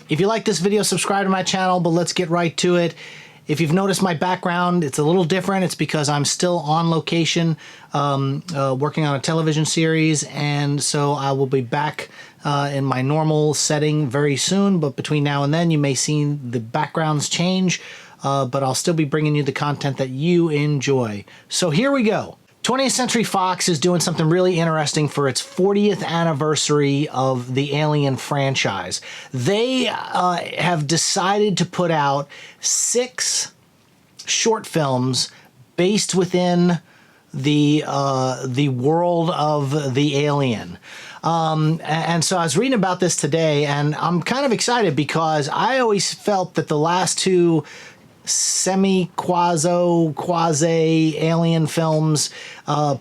If you like this video, subscribe to my channel, but let's get right to it. If you've noticed my background, it's a little different. It's because I'm still on location working on a television series, and so I will be back in my normal setting very soon, but between now and then you may see the backgrounds change, but I'll still be bringing you the content that you enjoy. So here we go. 20th Century Fox is doing something really interesting for its 40th anniversary of the Alien franchise. They have decided to put out 6 short films based within the world of the Alien. And so I was reading about this today, and I'm kind of excited because I always felt that the last 2 quasi-alien films,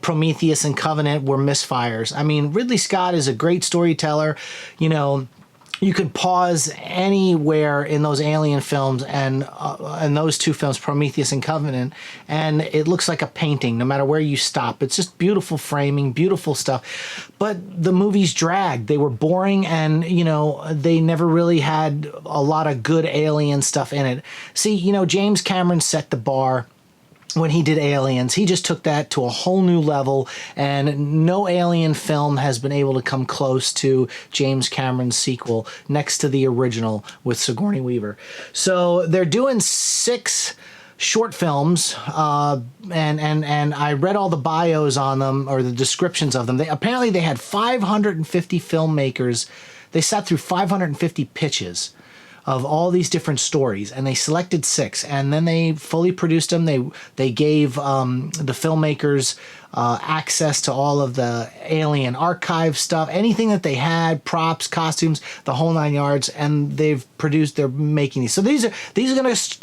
Prometheus and Covenant, were misfires. I mean, Ridley Scott is a great storyteller. You know, you could pause anywhere in those Alien films and those 2 films, Prometheus and Covenant, and it looks like a painting no matter where you stop. It's just beautiful framing, beautiful stuff. But the movies dragged. They were boring, and, you know, they never really had a lot of good Alien stuff in it. See, you know, James Cameron set the bar when he did Aliens. He just took that to a whole new level, and no Alien film has been able to come close to James Cameron's sequel next to the original with Sigourney Weaver. So they're doing 6 short films, and I read all the bios on them, or the descriptions of them. Apparently they had 550 filmmakers. They sat through 550 pitches of all these different stories, and they selected 6, and then they fully produced them. They gave the filmmakers access to all of the Alien archive stuff, anything that they had, props, costumes, the whole 9 yards, and they're making these. So these are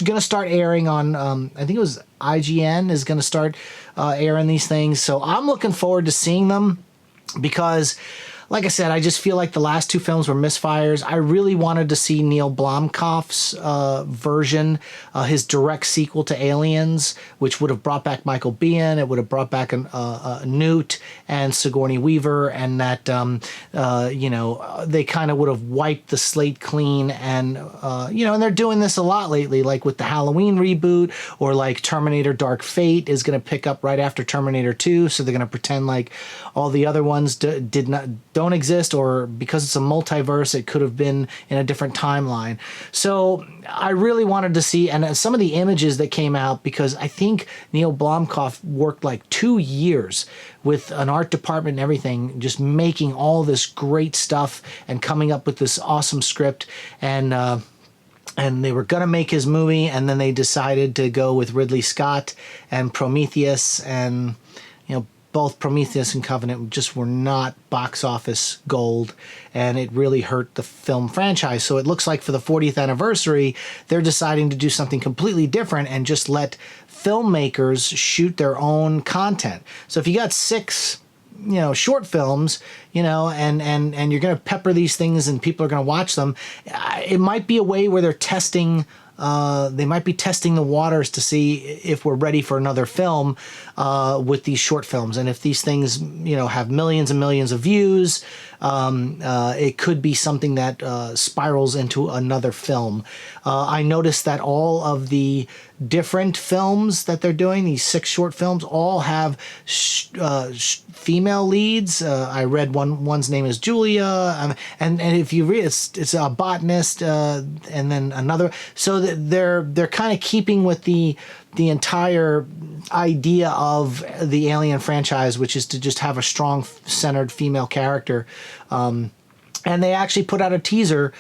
gonna start airing on I think it was IGN is gonna start airing these things. So I'm looking forward to seeing them because, like I said, I just feel like the last 2 films were misfires. I really wanted to see Neil Blomkamp's version, his direct sequel to Aliens, which would have brought back Michael Biehn. It would have brought back Newt and Sigourney Weaver, and that, you know, they kind of would have wiped the slate clean. And, you know, and they're doing this a lot lately, like with the Halloween reboot, or like Terminator Dark Fate is going to pick up right after Terminator 2, so they're going to pretend like all the other ones don't exist, or because it's a multiverse, it could have been in a different timeline. So I really wanted to see, and some of the images that came out, because I think Neil Blomkamp worked like 2 years with an art department and everything, just making all this great stuff and coming up with this awesome script. And they were going to make his movie, and then they decided to go with Ridley Scott and Prometheus, and, you know, both Prometheus and Covenant just were not box office gold, and it really hurt the film franchise. So it looks like for the 40th anniversary, they're deciding to do something completely different and just let filmmakers shoot their own content. So if you got 6, you know, short films, you know, and you're going to pepper these things and people are going to watch them, it might be a way where they're testing. They might be testing the waters to see if we're ready for another film with these short films. And if these things, you know, have millions and millions of views, it could be something that spirals into another film. I noticed that all of the different films that they're doing, these 6 short films, all have female leads. I read one's name is Julia, and if you read, it's a botanist, and then another. So they're kind of keeping with the entire idea of the Alien franchise, which is to just have a strong centered female character. And they actually put out a teaser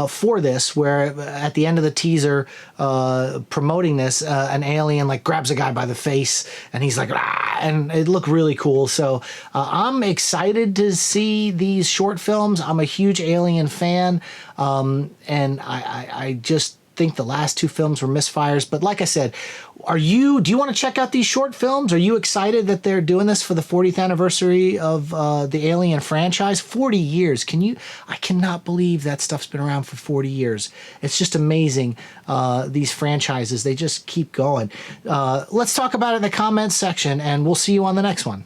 for this, where at the end of the teaser, promoting this, an alien like grabs a guy by the face, and he's like, ah, and it looked really cool. So I'm excited to see these short films. I'm a huge Alien fan, and I just think the last 2 films were misfires. But like I said, do you want to check out these short films? Are you excited that they're doing this for the 40th anniversary of the Alien franchise? 40 years. I cannot believe that stuff's been around for 40 years. It's just amazing. These franchises, they just keep going. Let's talk about it in the comments section, and we'll see you on the next one.